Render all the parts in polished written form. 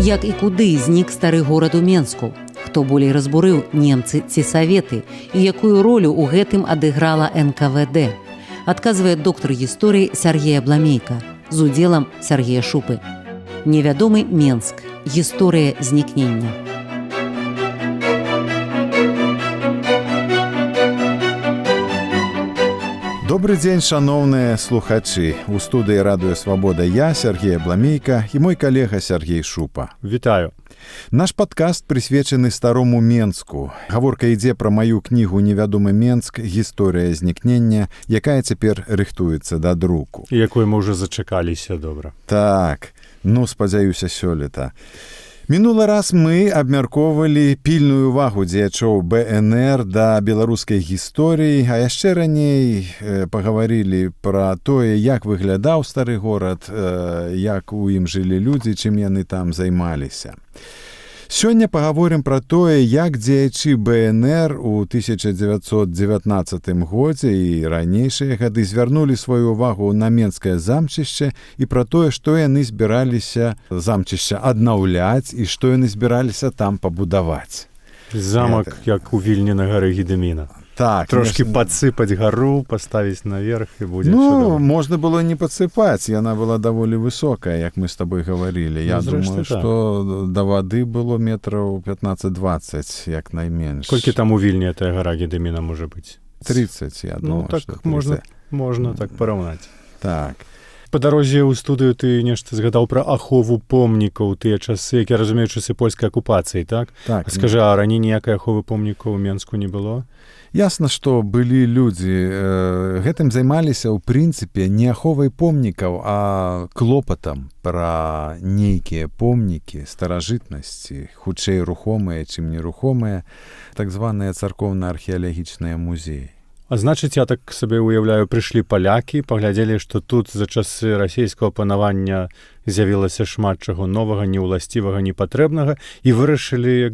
Як і куды знік стары горад у Менску? Хто болей разбурыў, немцы ці саветы? І якую ролю ў гэтым адыграла НКВД? Адказвае доктар гісторыі Сергей Абламейка з удзелам Сергея Шупы. Невядомы Менск. Гісторыя знікнення. Добрый дзень, шановныя слухачы. У студыі Радыё Свабода я, Сергей Абламейка, і мой калега Сергей Шупа. Вітаю. Наш падкаст прысвечаны старому Менску. Гаворка ідзе пра маю кнігу «Невядомы Менск. Гісторыя знікнення», якая цяпер рыхтуецца да друку. І якой мы ўжо зачакаліся добра. Так, спадзяюся, сёлета. Мінулы раз мы абмяркоўвалі пільную увагу дзеячоў БНР да беларускай гісторыі, а яшчэ раней пагаварылі пра тое, як выглядаў стары горад, як у ім жылі людзі, чым яны там займаліся. Сёння пагаворым пра тое, як дзеячы БНР у 1919 годзе і ранейшыя гады звярнулі сваю увагу на Менскае замчышча і пра тое, што яны збіраліся замчышча аднаўляць і што яны збіраліся там пабудаваць. Замак, як у Вільні на гары Гедыміна. Так, трошки падсыпаць гару, паставіць наверх і будзе чудова. Можна было не падсыпаць, яна была даволі высокая, як мы з табой гаварылі. Я думаю, што да вады было метраў 15-20, як найменш. Колькі там у Вільні тая гара Гедыміна можа быць? 30, я думаю, так што 30. Можна так параўнаць. Так. Па дарозе ў студыю ты нешта згадаў пра ахову помнікаў тыя часы, як я разумею, часы польскай акупацыі, так? Так. Скажы, а раней ніякай аховы помнікаў у Менску не было? Ясна, што былі людзі, гэтым займаліся ў прынцыпе не аховай помнікаў, а клопатам пра нейкія помнікі старажытнасці, хутчэй рухомыя, чым нерухомыя, так званыя царкоўна-археалагічныя музеі. А значыць, я так сабе уяўляю, прыйшлі палякі, паглядзелі, што тут за часы расійскага панавання з'явілася шмат чаго новага, неўласцівага, непатрэбнага і вырашылі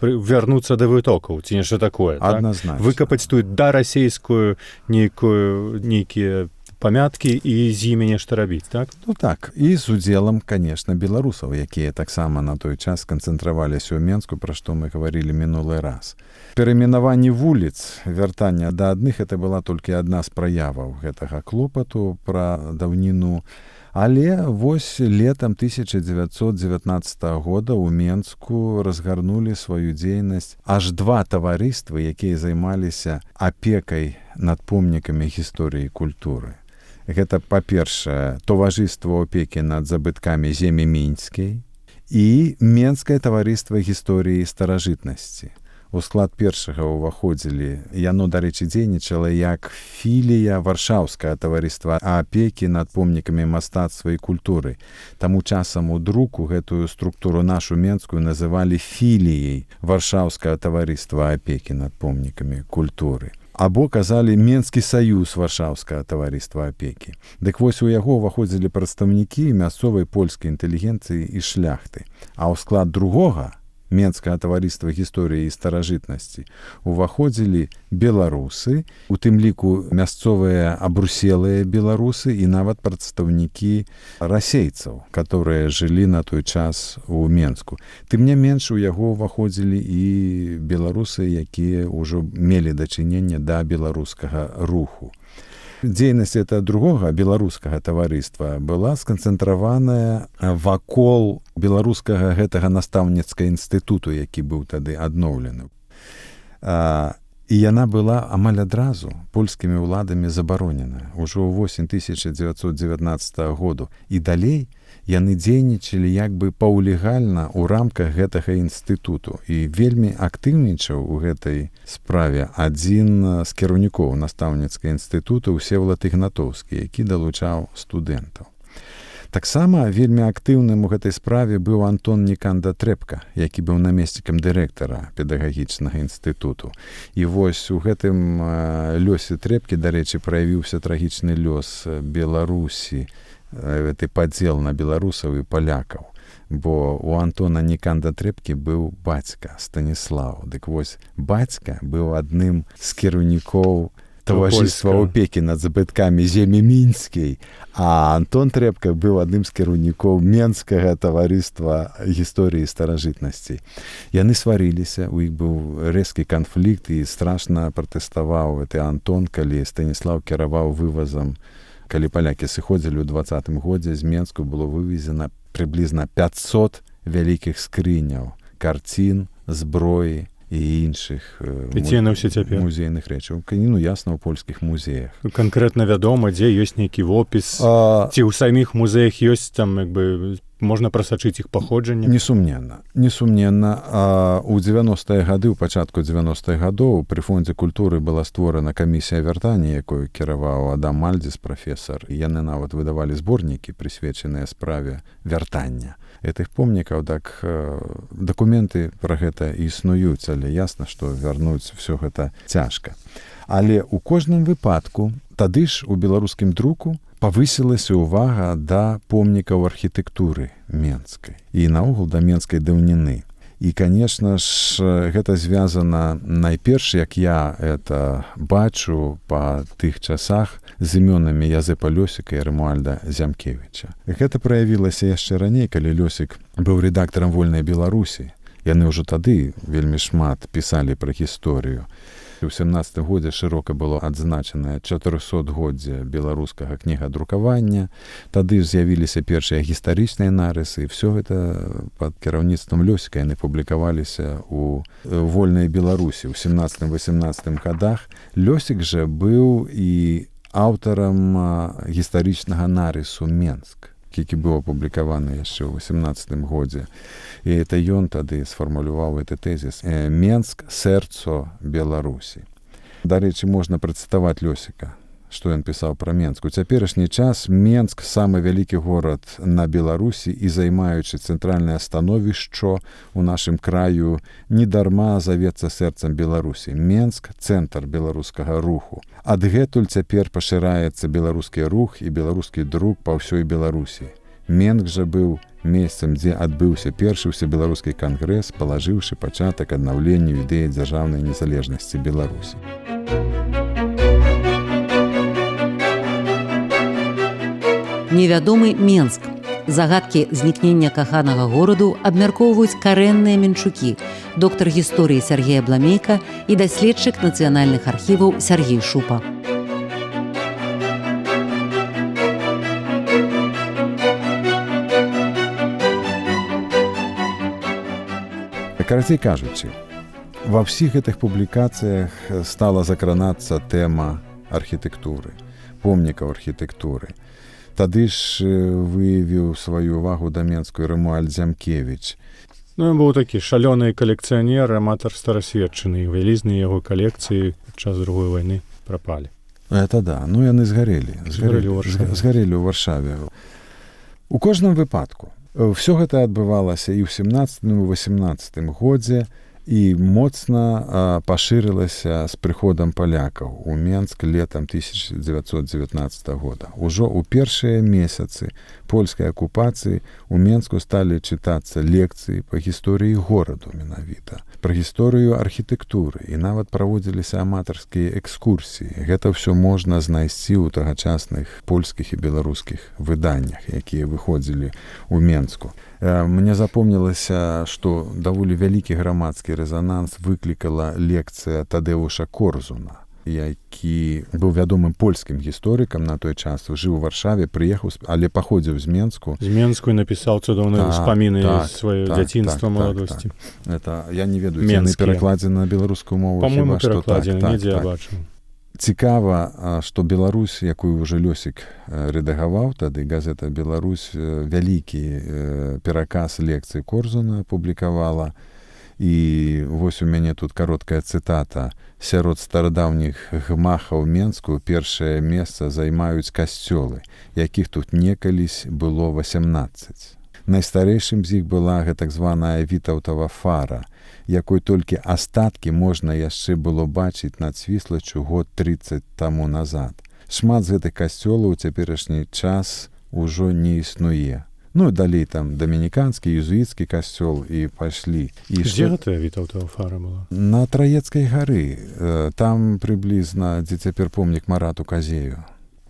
вярнуцца да вытокаў, ці нешта такое. Адназначна. Выкапаць тут дарасійскую нейкія памяткі і з імі нешта рабіць, так? Так, і з удзелам, канешне, беларусаў, якія таксама на той час канцэнтраваліся ў Менску, пра што мы гаварылі мінулы раз. Перайменаванне вуліц, вяртання да адных, гэта была толькі адна з праяваў гэтага клопату пра даўніну. Але вось летам 1919 года ў Менску разгарнулі сваю дзейнасць аж два таварыствы, якія займаліся апекай над помнікамі гісторыі і культуры. Гэта, па-першае, таварыства апекі над забыткамі землі мінскай і Менскае таварыства гісторыі і старажытнасці. У склад першага ўваходзілі, яно, дарэчы, дзейнічала як філія Варшаўскага таварыства апекі над помнікамі мастацтва і культуры. Таму часам у друку гэтую структуру нашу менскую называлі філіяй Варшаўскага таварыства апекі над помнікамі культуры. Або казалі Менскі саюз Варшаўскага таварыства апекі. Дык вось у яго ўваходзілі прадстаўнікі мясцовай польскай інтэлігенцыі і шляхты. А ў склад другога Менскага таварыства гісторыі і старажытнасці уваходзілі беларусы, у тым ліку мясцовыя абруселыя беларусы і нават прадстаўнікі расейцаў, которые жылі на той час у Менску. Тым не менш, у яго ўваходзілі і беларусы, якія ўжо мелі дачыненне да беларускага руху. Дзейнасць этого другога беларускага таварыства была сканцэнтраваная вакол беларускага гэтага настаўніцкага інстытуту, які быў тады адноўлены. І яна была амаль адразу польскімі ўладамі забаронена ўжо ў восень 1919 году. І далей яны дзейнічалі як бы паўлегальна ў рамках гэтага інстытуту. І вельмі актыўнічаў у гэтай справе адзін з кіраўнікоў настаўніцкага інстытута Всеволад Ігнатоўскі, які далучаў студэнтаў. Таксама вельмі актыўным у гэтай справе быў Антон Ніканда Трэпка, які быў намеснікам дырэктара педагагічнага інстытуту. І вось у гэтым лёсе Трэпкі, дарэчы, праявіўся трагічны лёс Беларусі, гэты падзел на беларусаў і палякаў. Бо у Антона Ніканда Трэпкі быў бацька Станіслаў. Дык вось бацька быў адным з кіраўнікоў таварыства польскага. опекі над забыткамі землі мінскай, а Антон Трэпка быў адным з кіраўнікоў менскага таварыства гісторыі старажытнасцей. Яны сварыліся, у іх быў рэзкі канфлікт і страшна пратэставаў гэты Антон, калі Станіслаў кіраваў вывазам. Калі палякі сыходзілі ў 20-м годзе, з Менску было вывезена прыблізна 500 вялікіх скрыняў, карцін, зброі і іншых музейных рэчаў. Ну, ясна, у польскіх музеях. Канкрэтна вядома, дзе ёсць нейкі вопіс, ці ў саміх музеях ёсць там, можна прасачыць іх паходжанне? Несумненна. У 90-е гады, у пачатку 90-х гадоў пры Фондзе культуры была створана камісія вяртання, якую кіраваў Адам Мальдзіс, прафесар. Яны нават выдавалі зборнікі, прысвечаныя справе вяртання гэтых помнікаў. Так дакументы пра гэта існуюць, але ясна, што вярнуць всё гэта цяжка. Але ў кожным выпадку тады ж у беларускім друку павысілася ўвага да помнікаў архітэктуры менскай і наогул да менскай даўніны. І, конечно ж, гэта звязана найперш, як я это бачу па тых часах, з імёнамі Язэпа Лёсіка і Рэмуальда Зямкевіча. Гэта праявілася яшчэ раней, калі Лёсік быў рэдактарам «Вольнай Беларусі». Яны ўжо тады вельмі шмат пісалі пра гісторыю. У 17 годзе шырока было адзначанае 400-годдзе беларускага кнігадрукавання. Тады ж з'явіліся першыя гістарычныя нарысы, і ўсё гэта пад кіраўніцтвам Лёсіка яны публікаваліся ў «Вольнай Беларусі». У 17-18 годах Лёсік жа быў і аўтарам гістарычнага нарысу «Менск», які быў апублікаваны яшчэ ў 18 годзе. І это ён тады сфармуляваў гэты тэзіс «Менск – сэрцо Беларусі». Дарэчы, можна працытаваць Лёсіка, што ён пісаў пра Менск. У цяперашні час Менск – самы вялікі горад на Беларусі і займаючы цэнтральнае становішча ў нашым краю, недарма завецца сэрцам Беларусі. Менск – цэнтр беларускага руху. Адгэтуль цяпер пашыраецца беларускі рух і беларускі друк па ўсёй Беларусі. Менск жа быў месцам, дзе адбыўся першы ўсебеларускі кангрэс, палажыўшы пачатак аднаўленню ідэі дзяржаўнай незалежнасці Беларусі. Невядомы Менск. Загадкі знікнення каханага гораду абмяркоўваюць карэнныя менчукі, доктар гісторыі Сяргея Бламейка і даследчык нацыянальных архіваў Сяргей Шупа. Карацей кажучы, ва ўсіх гэтых публікацыях стала закранацца тэма архітэктуры, помнікаў архітэктуры. Тады ж выявіў сваю ўвагу да Менску Рэмуальд Зямкевіч. Ну, ён быў такі шалёны калекцыянер, аматар старасветчыны, і вялізныя яго калекцыі падчас другой вайны прапалі. Это да, ну яны згарэлі ў Варшаве. У кожным выпадку ўсё гэта адбывалася і ў 17 і 18 годзе і моцна пашырылася з прыходам палякаў у Менск летам 1919 года. Ужо ў першыя месяцы польскай акупацыі у Менску сталі чытацца лекцыі па гісторыі гораду менавіта, пра гісторыю архітэктуры і нават праводзіліся аматарскія экскурсіі. Гэта ўсё можна знайсці ў тагачасных польскіх і беларускіх выданнях, якія выходзілі ў Менску. Мне запомнілася, што даволі вялікі грамадскі рэзананс выклікала лекцыя Тадэуша Корзуна, які быў вядомым польскім гісторыкам на той час, жыў у Варшаве, прыехаў, але паходзіў з Менску. З Менску і напісаў цудоўныя ўспаміны сваё дзяцінства, маладосці. Это я не ведаю, ці яны перакладзены на беларускую мову. Па-мойму, перакладзены, недзе я бачыў. Цікава, што Беларусь, якую ўжо Лёсік рэдагаваў, тады газета «Беларусь» вялікі пераказ лекцый Корзуна публікавала. І вось у мяне тут кароткая цытата. Сярод старадаўніх гмахаў Менску першае месца займаюць касцёлы, якіх тут некалісь было 18. Найстарэйшым з іх была гэтак званая Вітаўтава фара, якой толькі астаткі можна яшчэ было бачыць над Свіслаччу год 30 таму назад. Шмат з гэтых касцёлаў у цяперашні час ужо не існуе. Ну, далей там дамініканскі, езуіцкі касцёл і пайшлі. І Дзе гэтая Вітаўтава фара была? На Траецкай гары. Там прыблізна, дзе цяпер помнік Марату Казею.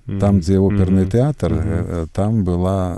Там, дзе оперны тэатр, там была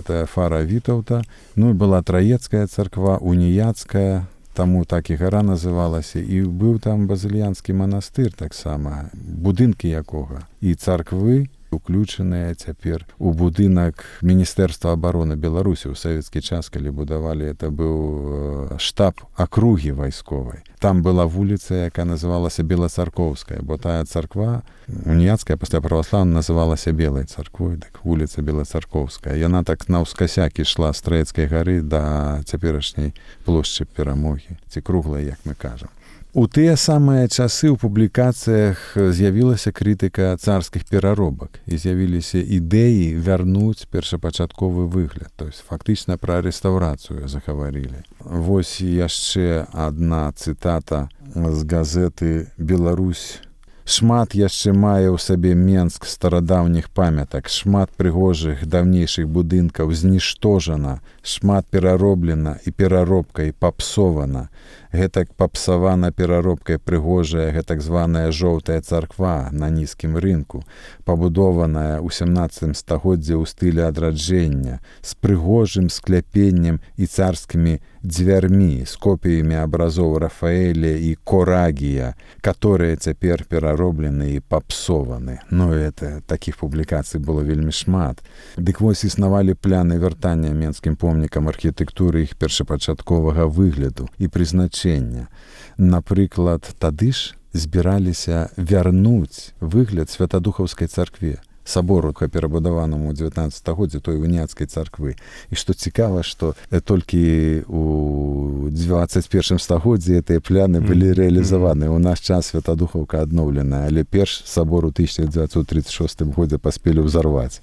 гэтая фара Вітаўта, ну і была Траецкая царква, уніяцкая, таму так і гара называлася, і быў там базыльянскі манастыр таксама, будынкі якога, і царквы уключаныя цяпер у будынак Міністэрства абароны Беларусі. У савецкі час, калі будавалі, это быў штаб акругі вайсковай. Там была вуліца, якая называлася Белацаркоўская, бо тая царква, уніяцкая, пасля праваслаўна, называлася Белай царквой, так вуліца Белацаркоўская. Яна так наўскасяк ішла з Траецкай гары да цяперашняй плошчы Перамогі, ці круглай, як мы кажам. У тыя самыя часы ў публікацыях з'явілася крытыка царскіх пераробак і з'явіліся ідэі вярнуць першапачатковы выгляд, то есть фактычна пра рэстаўрацыю загаварылі. Вось яшчэ адна цытата з газеты «Беларусь». Шмат яшчэ мае ў сабе Менск старадаўніх памятак, шмат прыгожых даўнейшых будынкаў зніштожана, шмат перароблена і пераробкай папсована. Гэтак папсавана пераробкай прыгожая гэтак званая жоўтая царква на нізкім рынку, пабудованая ў 17 стагоддзі ў стылі адраджэння, з прыгожым скляпеннем і царскімі дзвярмі, з копіямі абразоў Рафаэля і Корагія, которые цяпер перароблены і папсованы. Ну, это такіх публікацый было вельмі шмат. Дык вось існавалі пляны вяртання менскім помнікам архітэктуры іх першапачатковага выгляду і прызначэння. Напрыклад, тады ж збіраліся вярнуць выгляд Святадухаўскай царкве, сабору, перабудаванаму ў 19 стагоддзі той уніяцкай царквы. І што цікава, што толькі ў 21 стагоддзі гэтыя пляны былі рэалізаваны. У наш час Святадухаўка адноўленая, але перш сабор у 1936 годзе паспелі ўзарваць.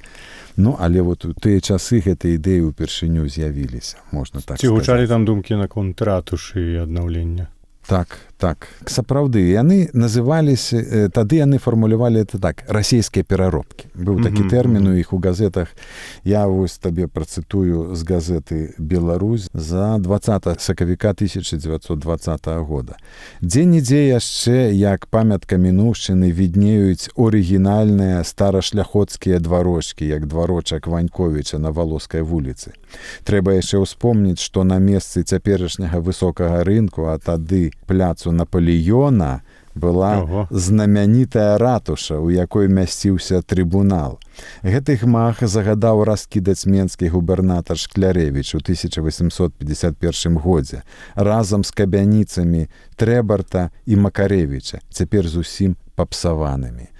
Ну, але вот у тыя часы гэтыя ідэі ўпершыню з'явіліся, можна так сказаць. Ці гучалі там думкі наконт ратушы і аднаўлення? Так. Сапраўды, яны называліся, тады яны фармулявалі это так, расійскія пераробкі. Быў такі тэрмін у іх у газетах. Я вось табе працытую з газеты «Беларусь» за 20 сакавіка 1920 года. Дзе-нідзе яшчэ, як памятка мінуўшчыны, віднеюць орыгінальныя старашляхоцкія дварочкі, як дварочак Ваньковіча на Валоскай вуліцы. Трэба яшчэ ўспомніць, што на месцы цяперашняга высокага рынку, а тады пляцу Наполеона, была знамянітая ратуша, у якой мясціўся трыбунал. Гэты гмах загадаў раскідаць менскі губернатар Шклярэвіч у 1851 годзе разам з кабяніцамі Трэбарта і Макарэвіча, цяпер зусім папсаванымі.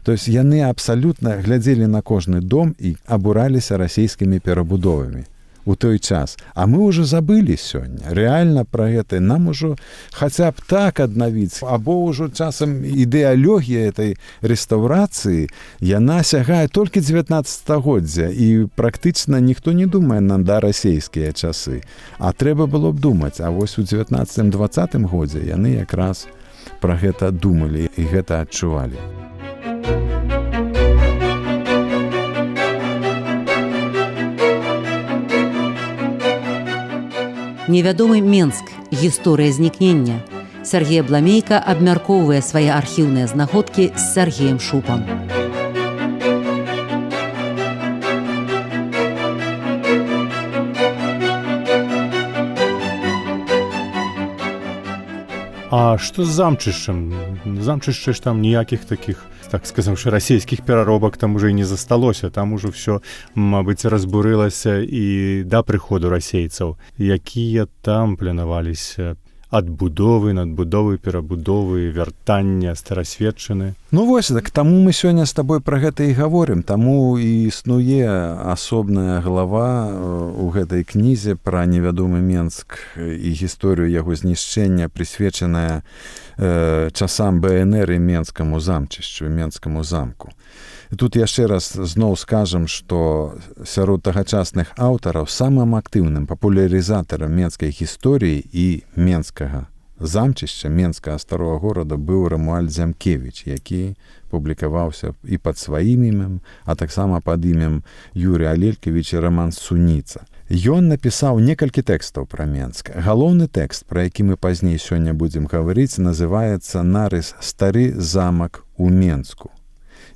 То есть яны абсалютна глядзелі на кожны дом і абураліся расійскімі перабудовамі у той час. А мы ўжо забылі сёння. Рэальна пра гэта нам ужо хаця б так аднавіць, або ўжо часам ідэалогія этой рэстаўрацыі, яна сягае толькі 19 стагоддзя, і практычна ніхто не думае на расійскія часы. А трэба было б думаць, а вось у 19-20 годзе яны якраз пра гэта думалі і гэта адчувалі. Невядомы Менск. Гісторыя знікнення. Сяргей Бламейка абмяркоўвае свае архіўныя знаходкі з Сяргеем Шупам. А што з замчышчам? Замчышча ж там ніякіх такіх, так сказаўшы, расійскіх пераробак там уже і не засталося. Там ужо ўсё, мабыць, разбурылася і да прыходу расейцаў. Якія там планаваліся адбудовы, надбудовы, перабудовы, вяртання, старасветчыны? Ну вось, так таму мы сёння з табой пра гэта і гаворым. Таму і існуе асобная глава у гэтай кнізе пра невядомы Менск і гісторыю яго знішчэння, прысвечаная часам БНР і Менскаму замчышчу, Менскаму замку. І тут яшчэ раз зноў скажам, што сярод тагачасных аўтараў самым актыўным папулярызатарам менскай гісторыі і менскага замчышча менскага старога горада быў Рамуальд Зямкевіч, які публікаваўся і пад сваім імем, а таксама пад імем Юрія Алелькевіча Роман Суніца. Ён напісаў некалькі тэкстаў пра Менск. Галоўны тэкст, пра які мы пазней сёння будзем гаварыць, называецца «Нарыс стары замак у Менску».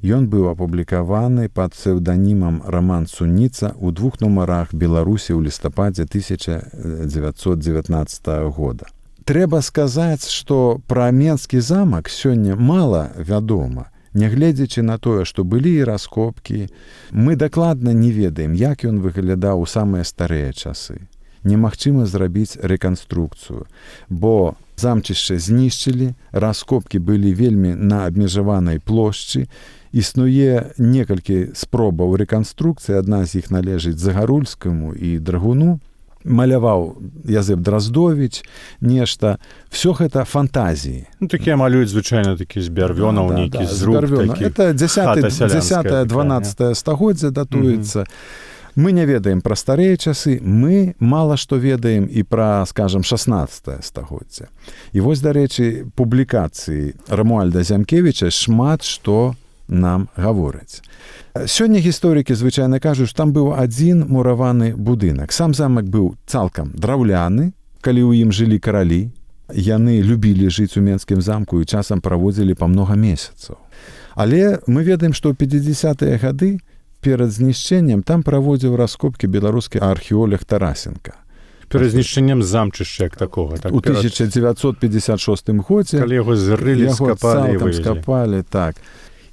Ён быў апублікаваны пад псеўданімам Роман Суніца ў 2 нумарах «Беларусі» ў лістападзе 1919 года. Трэба сказаць, што пра Менскі замак сёння мала вядома. Нягледзячы на тое, што былі і раскопкі, мы дакладна не ведаем, як ён выглядаў у самыя старыя часы. Немагчыма зрабіць рэканструкцыю, бо замчышча знішчылі, раскопкі былі вельмі на абмежаванай плошчы, існуе некалькі спробаў рэканструкцыі, адна з іх належыць Загарульскаму і Драгуну, маляваў Язэп Драздовіч, нешта. Всё гэта фантазіі. Ну, такія малююць звычайна такі з бярвёнаў, нейкі зруб такі. Это 10-12 стагоддзя датуецца. Мы не ведаем пра старыя часы, мы мала што ведаем і пра, скажам, 16 стагоддзя. І вось, дарэчы, публікацыі Рамуальда Зямкевіча шмат што нам гавораць. Сёння гісторыкі звычайна кажуць, што там быў адзін мураваны будынак. Сам замак быў цалкам драўляны, калі ў ім жылі каралі. Яны любілі жыць у Менскім замку і часам праводзілі па многа месяцаў. Але мы ведаем, што ў 50-е гады перад знішчэннем там праводзіў раскопкі беларускі археолог Тарасенка. Перад знішчэннем замчышча як такога. Так, у 1956 годзе. Калі яго зрылі, скапалі і вывезлі. Скапалі, так.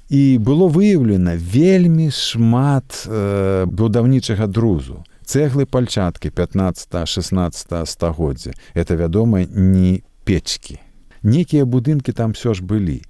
І было выяўлена вельмі шмат будаўнічага друзу. Цэглы пальчаткі 15-16 стагоддзя. Это, вядома, не печкі. Некія будынкі там всё ж былі.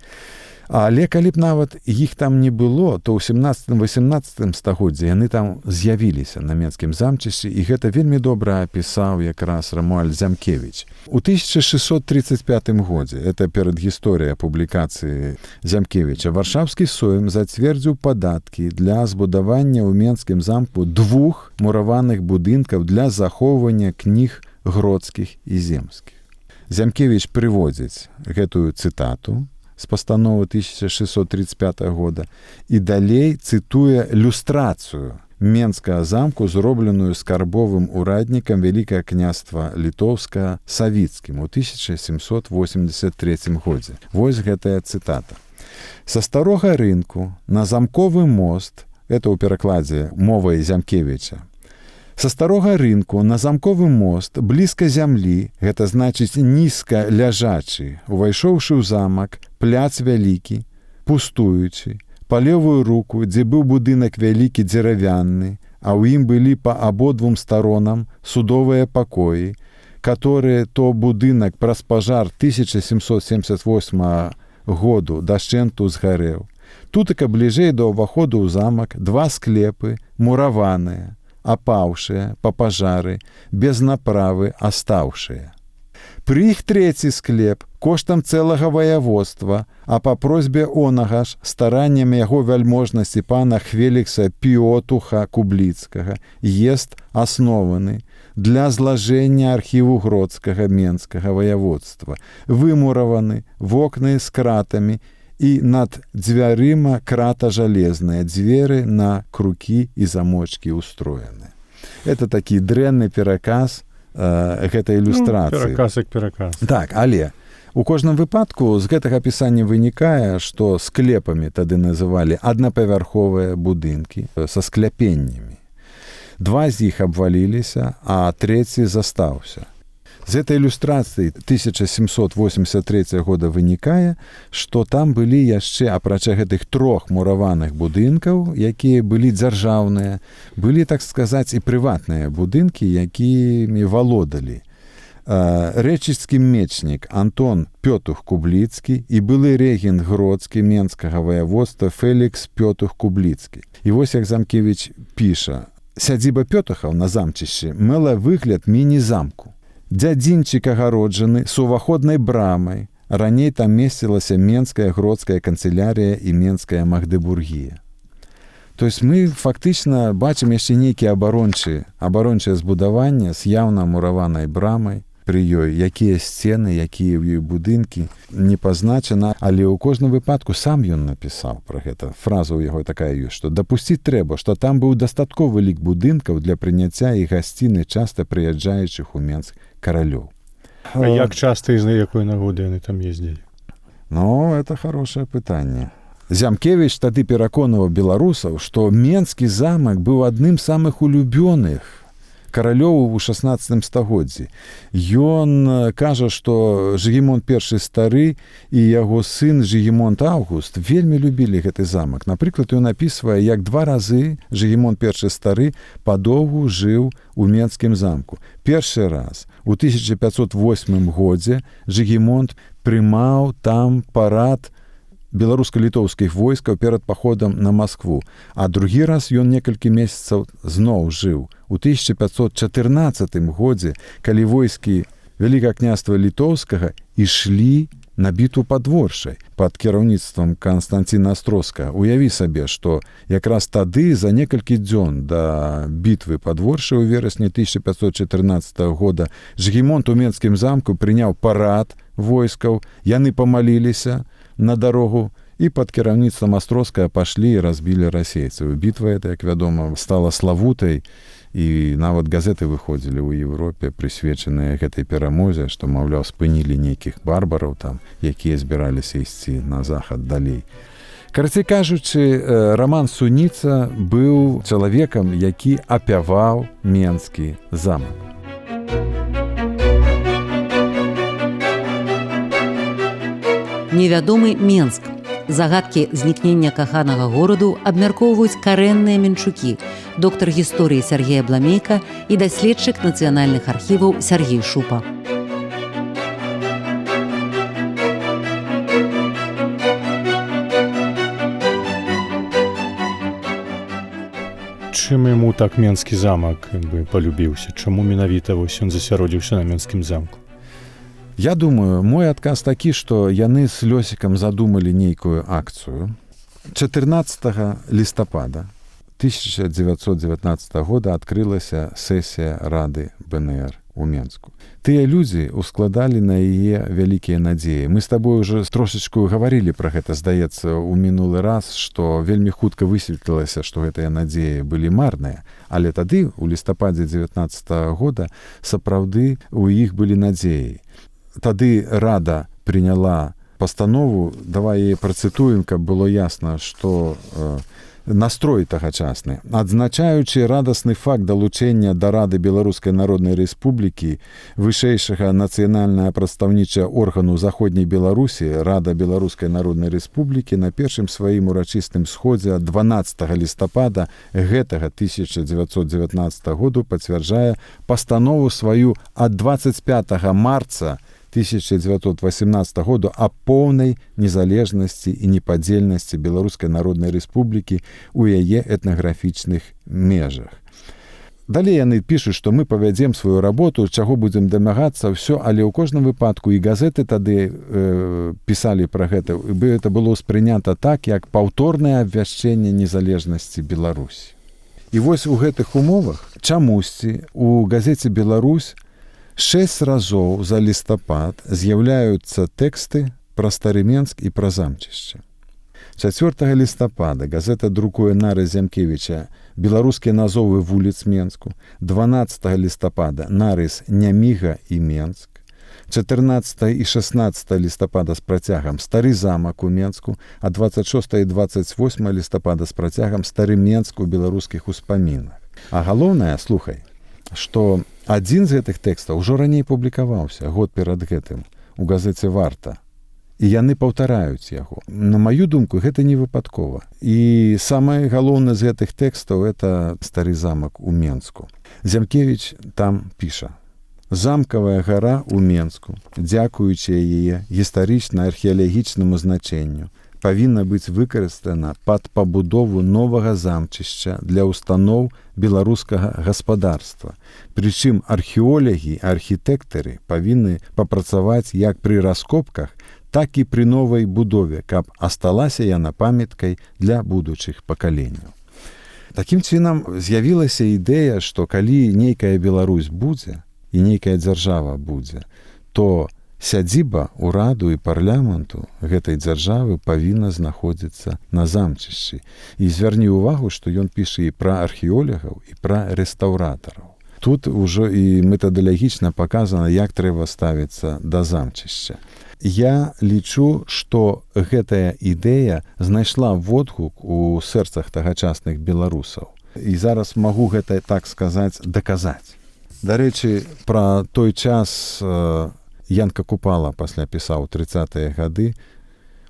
Але калі б нават іх там не было, то ў 17-18 стагоддзі яны там з'явіліся на Менскім замчышчы, і гэта вельмі добра апісаў якраз Рамуальд Зямкевіч. У 1635 годзе, это перад гісторыяй публікацыі Зямкевіча, Варшаўскі Сойм зацвердзіў падаткі для збудавання ў Менскім замку 2 мураваных будынкаў для захоўвання кніг гродскіх і земскіх. Зямкевіч прыводзіць гэтую цытату з пастановы 1635 года і далей цытуе люстрацыю Менскага замку, зробленую скарбовым ураднікам Вялікага княства Літоўскага Савіцкім у 1783 годзе. Вось гэтая цытата. «Са старога рынку на замковы мост», это ў перакладзе мовай Зямкевіча, «Са старога рынку на замковы мост, блізка зямлі, гэта значыць нізка ляжачы, увайшоўшы ў замак, пляц вялікі, пустуючы, па левую руку, дзе быў будынак вялікі дзеравянны, а ў ім былі па абодвум старонам судовыя пакоі, которые то будынак праз пажар 1778 году дашчэнту згарэў. Тутака бліжэй да ўваходу ў замак 2 склепы, мураваныя, апаўшыя па пажары, без направы астаўшыя. Пры іх 3 склеп коштам цэлага ваяводства, а па просьбе онага ж стараннем яго вяльможнасці пана Хвелікса Піотуха Кубліцкага ест аснованы для злажэння архіву гродскага Менскага ваяводства, вымураваны вокны з кратамі і над дзвярыма крата жалезная, дзверы на крукі і замочкі устроены. Это такі дрэнны пераказ гэтай ілюстрацыі. Пераказ як пераказ. Так, але у кожным выпадку з гэтага апісання вынікае, што склепамі тады называлі аднапавярховыя будынкі са скляпеннямі. 2 з іх абваліліся, а 3 застаўся. З этой ілюстрацыі 1783 года вынікае, што там былі яшчэ, апрача гэтых 3 мураваных будынкаў, якія былі дзяржаўныя, былі, так сказаць, і прыватныя будынкі, якімі валодалі рэчыцкі мечнік Антон Пётух Кубліцкі і былы рэгент гродскі Менскага ваяводства Фелікс Пётух Кубліцкі. І вось як Замкевіч піша: «Сядзіба Пётухаў на замчышчы мела выгляд міні-замку. Дзядзінчык агароджаны з уваходнай брамай. Раней там месцілася Менская гродская канцылярія і Менская Магдебургія». То есть мы фактычна бачым яшчэ нейкія абарончыя збудаванні з яўна мураванай брамай. пры ёй, якія сцены, якія ў ёй будынкі, не пазначана, але ў кожным выпадку сам ён напісаў пра гэта. Фраза ў яго такая ёсць, што дапусціць трэба, што там быў дастатковы лік будынкаў для прыняцця і гасціны часта прыязджаючых у Менск каралёў. А як часта і з якой нагоды яны там ездзілі? Ну, это хорошее пытанне. Зямкевіч тады пераконваў беларусаў, што Менскі замак быў адным з самых улюбёных каралёў у 16 стагоддзі. Ён кажа, што Жыгімонт I стары і яго сын Жыгімонт Аўгуст вельмі любілі гэты замак. Напрыклад, ён апісвае, як 2 разы Жыгімонт I стары падоўгу жыў у Менскім замку. Першы раз у 1508 годзе Жыгімонт прымаў там парад беларуска-літоўскіх войскаў перад паходам на Маскву, а другі раз ён некалькі месяцаў зноў жыў. У 1514 годзе, калі войскі Вялікага княства Літоўскага ішлі на бітву пад Воршай пад кіраўніцтвам Канстанціна Астроскага. Уяві сабе, што якраз тады, за некалькі дзён да бітвы пад Воршай у верасні 1514 года, Жыгімонт у Менскім замку прыняў парад войскаў, яны памаліліся на дарогу і пад кіраўніцтвам Астроскага пашлі і разбілі расейцаў. Бітва эта, як вядома, стала славутай, і нават газеты выходзілі ў Европе, прысвечаныя гэтай перамозе, што, маўляў, спынілі нейкіх барбараў там, якія збіраліся ісці на захад далей. Карацей кажучы, Раман Суніца быў чалавекам, які апяваў Менскі замак. Невядомы Менск. Загадкі знікнення каханага гораду абмяркоўваюць карэнныя менчукі, доктар гісторыі Сяргея Бламейка і даследчык нацыянальных архіваў Сяргей Шупа. Чым яму так Менскі замак палюбіўся? Чаму менавіта ён засяродзіўся на Менскім замку? Я думаю, мой адказ такі, што яны з Лёсікам задумалі нейкую акцыю. 14 лістапада 1919 года адкрылася сесія Рады БНР у Менску. Тыя людзі ускладалі на яе вялікія надзеі. Мы з табой уже трошачку гаварылі пра гэта, здаецца, у мінулы раз, што вельмі хутка высветлілася, што гэтыя надзеі былі марныя, але тады, у лістападзе 19 года, сапраўды у іх былі надзеі. Тады Рада прыняла пастанову, давай яе працытуем, каб было ясна, што настрой тагачасны. Адзначаючы радасны факт далучэння да Рады Беларускай Народнай Рэспублікі, вышэйшага нацыянальнага прадстаўнічага органу Заходняй Беларусі, Рада Беларускай Народнай Рэспублікі на першым сваім урачыстым сходзе 12 лістапада гэтага 1919 году пацвярджае пастанову сваю ад 25 марца 1918 году о поўнай незалежнасці і непадзельнасці Беларускай Народнай Рэспублікі ў яе этнаграфічных межах. Далей яны пішуць, што мы павядзем сваю работу, чаго будзем дамагацца, ўсё, але ў кожным выпадку і газеты тады пісалі пра гэта, бы это было ўспрынята так, як паўторнае абвяшчэнне незалежнасці Беларусі. І вось у гэтых умовах чамусьці у газеце «Беларусь» 6 разоў за лістапад з'яўляюцца тэксты пра Стары Менск і пра замчышча. 4 лістапада газета друкуе нарыс Зямкевіча «Беларускія назовы вуліц Менску», 12 лістапада нарыс «Няміга і Менск», 14 і 16 лістапада з працягам «Стары замак у Менску», а 26 і 28 лістапада з працягам «Стары Менск у беларускіх успамінах». А галоўнае, слухай, што адзін з гэтых тэкстаў ужо раней публікаваўся, год перад гэтым, у газеце «Варта». І яны паўтараюць яго. На маю думку, гэта не выпадкова. І самае галоўнае з гэтых тэкстаў – это «Стары замак у Менску». Зямкевіч там піша: «Замкавая гара ў Менску, дзякуючы яе гістарычна-археалагічнаму значэнню, павінна быць выкарыстана пад пабудову новага замчышча для устаноў беларускага гаспадарства. Прычым археолагі і архітэктары павінны папрацаваць як пры раскопках, так і пры новай будове, каб асталася яна памяткай для будучых пакаленняў». Такім чынам з'явілася ідэя, што калі нейкая Беларусь будзе, і нейкая дзяржава будзе, то сядзіба ўраду і парламенту гэтай дзяржавы павінна знаходзіцца на замчышчы. І звярні ўвагу, што ён піша і пра археолагаў, і пра рэстаўратараў. Тут ужо і метадалагічна паказана, як трэба ставіцца да замчышча. Я лічу, што гэтая ідэя знайшла водгук у сэрцах тагачасных беларусаў. І зараз магу гэта, так сказаць, даказаць. Дарэчы, пра той час Янка Купала пасля пісаў 30-е гады.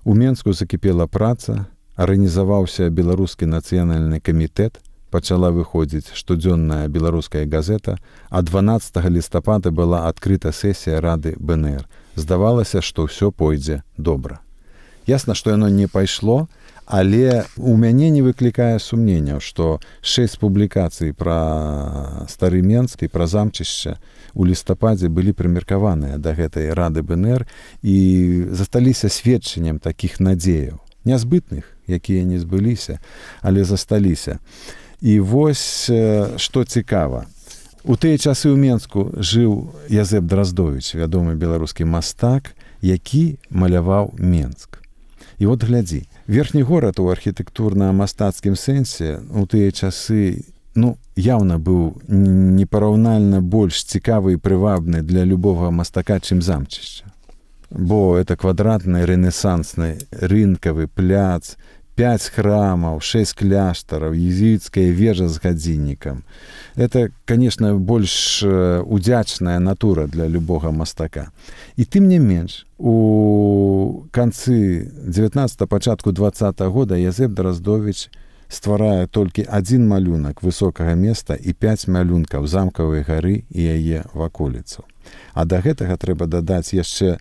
У Менску закіпела праца, арганізаваўся беларускі нацыянальны камітэт, пачала выходзіць штодзённая беларуская газета, а 12 лістапада была адкрыта сесія Рады БНР. Здавалася, што ўсё пойдзе добра. Ясна, што яно не пайшло, але у мяне не выклікае сумненняў, што 6 публікацый пра стары Менск і пра замчышча у лістападзе былі прымеркаваныя да гэтай Рады БНР і засталіся сведчаннем такіх надзеяў, нязбытных, якія не збыліся, але засталіся. І вось што цікава. У тыя часы ў Менску жыў Язэп Драздовіч, вядомы беларускі мастак, які маляваў Менск. І от глядзі, верхні горад у архітэктурна-мастацкім сэнсе у тыя часы яўна быў непараўнальна больш цікавы і прывабны для любога мастака, чым замчышча. Бо это квадратны рэнесансны рынкавы пляц, 5 храмаў, 6 кляштараў, езуіцкая вежа з гадзіннікам. Это, конечно, больш удзячная натура для любога мастака. І тым не менш, у канцы 19-го, пачатку 20-го года Язэп Драздовіч стварае толькі адзін малюнак высокага места і 5 малюнкаў замкавай гары і яе ваколіцаў. А да гэтага трэба дадаць яшчэ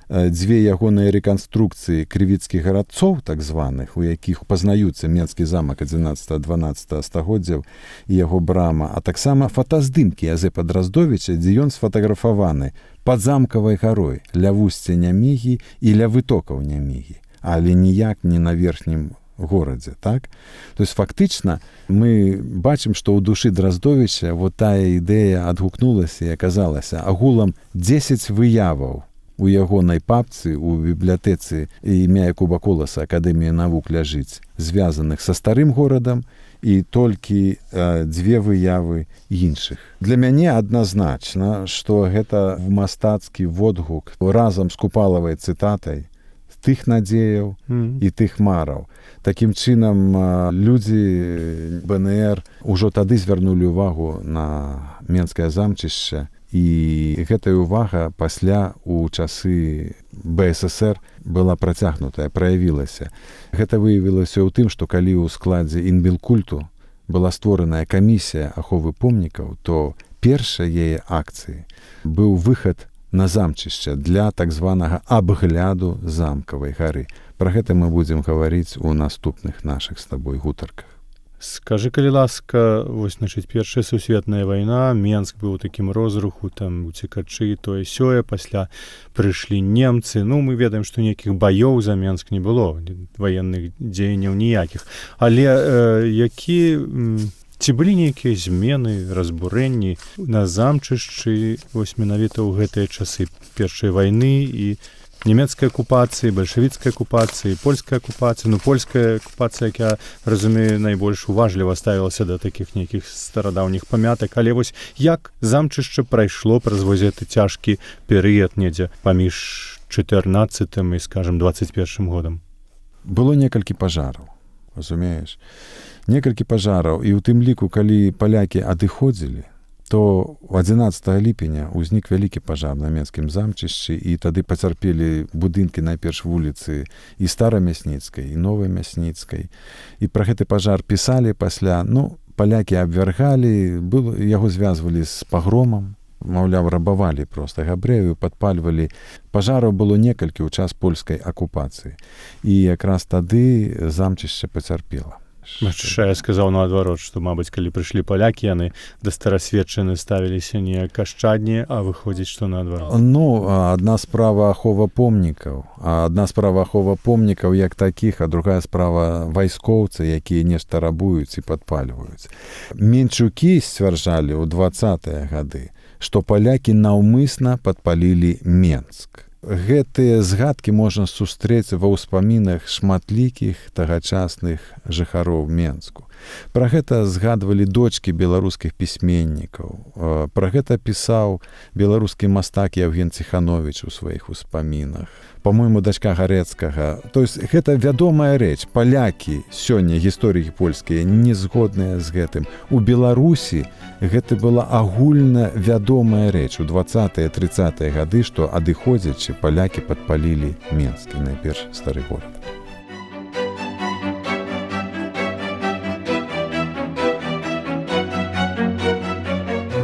2 ягоныя рэканструкцыі крывіцкіх гарадцоў, так званых, у якіх пазнаюцца Менскі замак 11-12 стагоддзяў і яго брама, а таксама фотаздымкі Язэпа Драздовіча, дзе ён сфотаграфаваны пад замкавай гарой ля вусця Нямігі і ля вытокаў Нямігі, але ніяк не на верхнім горадзе, так? То есть фактычна мы бачым, што ў душы Драздовіча вот тая ідэя адгукнулася і аказалася агулам 10 выяваў у ягонай папцы, у бібліятэцы імя Якуба Коласа Акадэміі навук ляжыць, звязаных са старым горадам, і толькі 2 выявы іншых. Для мяне адназначна, што гэта мастацкі водгук разам з Купалавай цытатай тых надзеяў і тых мараў. Такім чынам, людзі БНР ужо тады звярнулі ўвагу на Менскае замчышча, і гэтая ўвага пасля у часы БССР была працягнутая, праявілася. Гэта выявілася ў тым, што калі ў складзе Інбелкульту была створаная камісія аховы помнікаў, то першай яе акцыі быў выхад на замчышча для так званага абгляду замкавай гары. Пра гэта мы будзем гаварыць у наступных нашых з табой гутарках. Скажы, калі ласка, вось, значыць, Першая сусветная вайна, Менск быў у такім розруху, там уцекачы, тое-сёе, пасля прыйшлі немцы. Мы ведаем, што нейкіх баёў за Менск не было, ваенных дзеянняў ніякіх. Але ці былі нейкія змены, разбурэнні на замчышчы, вось менавіта ў гэтыя часы Першай вайны і нямецкай акупацыі, бальшавіцкай акупацыі, польскай акупацыі. Польская акупацыя, як я разумею, найбольш уважліва ставілася да такіх нейкіх старадаўніх памятак. Але вось як замчышча прайшло праз вось гэты цяжкі перыяд недзе паміж 14 і, скажем, 21 годам? Было некалькі пажараў, разумееш? Некалькі пажараў, і ў тым ліку, калі палякі адыходзілі, то 11 ліпеня ўзнік вялікі пажар на Менскім замчышчы, і тады пацярпелі будынкі найперш вуліцы і Старамясніцкай, і Новай Мясніцкай. І пра гэты пажар пісалі пасля, палякі абвяргалі, яго звязвалі з пагромам, маўляў, рабавалі проста габрэяў, падпальвалі. Пажараў было некалькі ў час польскай акупацыі. І якраз тады замчышча пацярпела. Я сказаў наадварот, што, мабыць, калі прыйшлі палякі, яны да старасветчыны ставіліся неяк ашчадней, а выходзіць, што наадварот. Адна справа ахова помнікаў, як такіх, а другая справа вайскоўцы, якія нешта рабуюць і падпальваюць. Менчукі сцвярджалі ў 20-е гады, што палякі наўмысна падпалілі Менск. Гэтыя згадкі можна сустрэць ва ўспамінах шматлікіх тагачасных жыхароў Менску. Пра гэта згадвалі дочкі беларускіх пісьменнікаў. Пра гэта пісаў беларускі мастак Яўген Ціхановіч у сваіх успамінах. Па-мойму, дачка Гарэцкага. То есть гэта вядомая рэч. Палякі сёння, гісторыкі польскія, не згодныя з гэтым. У Беларусі гэта была агульна вядомая рэч у 20-30-е гады, што адыходзячы палякі падпалілі Менскі, найперш стары горад.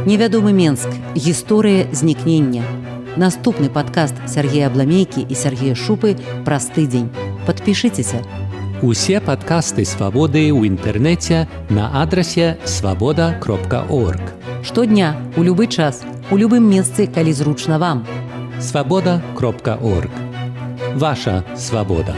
Невядомы Менск. Гісторыя знікнення. Наступны падкаст Сяргея Абламейкі і Сяргея Шупы праз тыдзень. Падпішыцеся. Усе падкасты «Свабоды» ў інтэрнэце на адрасе свабода.орг. Штодня, у любы час, у любым месцы, калі зручна вам. свабода.орг. Ваша свабода.